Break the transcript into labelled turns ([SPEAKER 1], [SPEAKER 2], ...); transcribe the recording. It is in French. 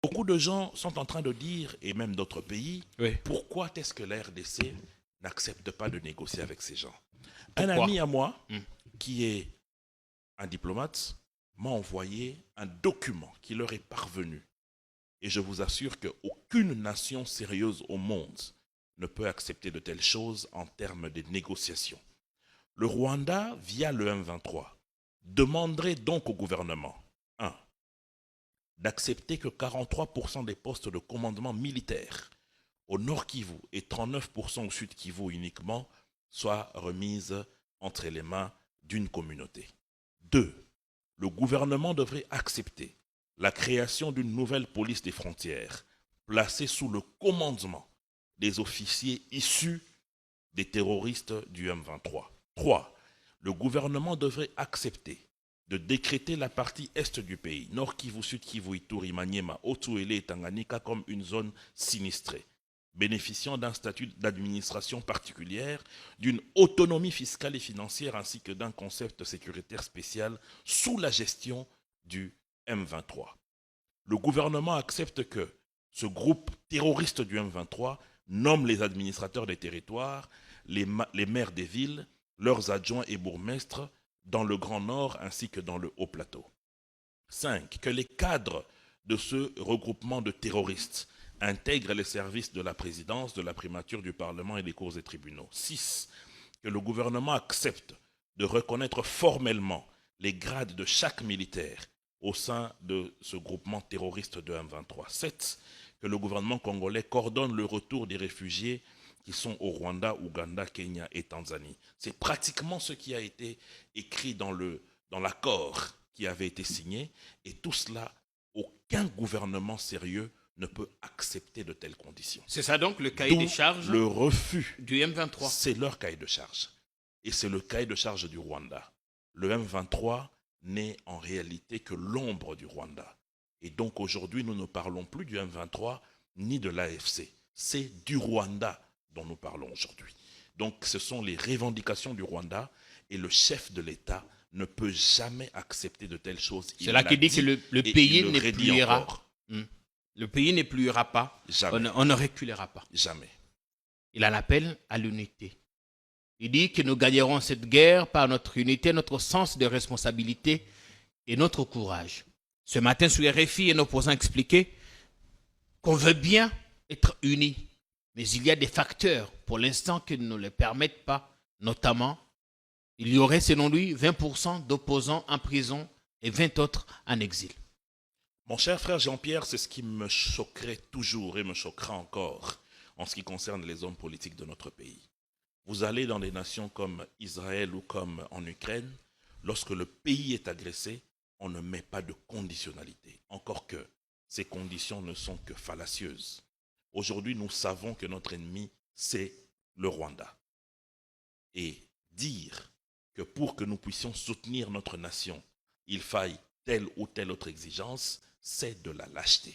[SPEAKER 1] Beaucoup de gens sont en train de dire, et même d'autres pays,
[SPEAKER 2] Oui.
[SPEAKER 1] pourquoi est-ce que la RDC n'accepte pas de négocier avec ces gens? Un
[SPEAKER 2] Pourquoi?
[SPEAKER 1] ami à moi, qui est un diplomate, m'a envoyé un document qui leur est parvenu. Et je vous assure qu'aucune nation sérieuse au monde ne peut accepter de telles choses en termes de négociations. Le Rwanda, via le M23, demanderait donc au gouvernement, 1, d'accepter que 43% des postes de commandement militaire au Nord Kivu et 39% au Sud Kivu uniquement soient remises entre les mains d'une communauté. 2. Le gouvernement devrait accepter la création d'une nouvelle police des frontières placée sous le commandement des officiers issus des terroristes du M23. 3. Le gouvernement devrait accepter de décréter la partie est du pays, Nord Kivu, Sud Kivu, Ituri, Maniema, Otuele et Tanganyika comme une zone sinistrée, bénéficiant d'un statut d'administration particulière, d'une autonomie fiscale et financière ainsi que d'un concept sécuritaire spécial sous la gestion du M23. Le gouvernement accepte que ce groupe terroriste du M23 nomme les administrateurs des territoires, les maires des villes, leurs adjoints et bourgmestres dans le Grand Nord ainsi que dans le Haut-Plateau. 5. Que les cadres de ce regroupement de terroristes intègrent les services de la présidence, de la primature du Parlement et des cours et tribunaux. 6. Que le gouvernement accepte de reconnaître formellement les grades de chaque militaire au sein de ce groupement terroriste de M23. 7. Que le gouvernement congolais coordonne le retour des réfugiés qui sont au Rwanda, Ouganda, Kenya et Tanzanie. C'est pratiquement ce qui a été écrit dans l'accord qui avait été signé. Et tout cela, aucun gouvernement sérieux ne peut accepter de telles conditions.
[SPEAKER 2] C'est ça donc le cahier des charges
[SPEAKER 1] le refus
[SPEAKER 2] du M23.
[SPEAKER 1] C'est leur cahier de charge. Et c'est le cahier de charge du Rwanda. Le M23 n'est en réalité que l'ombre du Rwanda. Et donc aujourd'hui, nous ne parlons plus du M23 ni de l'AFC. C'est du Rwanda dont nous parlons aujourd'hui. Donc ce sont les revendications du Rwanda et le chef de l'État ne peut jamais accepter de telles choses.
[SPEAKER 2] C'est là qu'il dit que le pays n'épluiera. Le pays n'épluiera pas.
[SPEAKER 1] Jamais.
[SPEAKER 2] On ne reculera pas.
[SPEAKER 1] Jamais.
[SPEAKER 2] Il en appelle à l'unité. Il dit que nous gagnerons cette guerre par notre unité, notre sens de responsabilité et notre courage. Ce matin, sur RFI, un opposant expliquait qu'on veut bien être unis, mais il y a des facteurs pour l'instant qui ne le permettent pas. Notamment, il y aurait, selon lui, 20% d'opposants en prison et 20 autres en exil.
[SPEAKER 1] Mon cher frère Jean-Pierre, c'est ce qui me choquerait toujours et me choquera encore en ce qui concerne les hommes politiques de notre pays. Vous allez dans des nations comme Israël ou comme en Ukraine, lorsque le pays est agressé, on ne met pas de conditionnalité. Encore que ces conditions ne sont que fallacieuses. Aujourd'hui, nous savons que notre ennemi, c'est le Rwanda. Et dire que pour que nous puissions soutenir notre nation, il faille telle ou telle autre exigence, c'est de la lâcheté.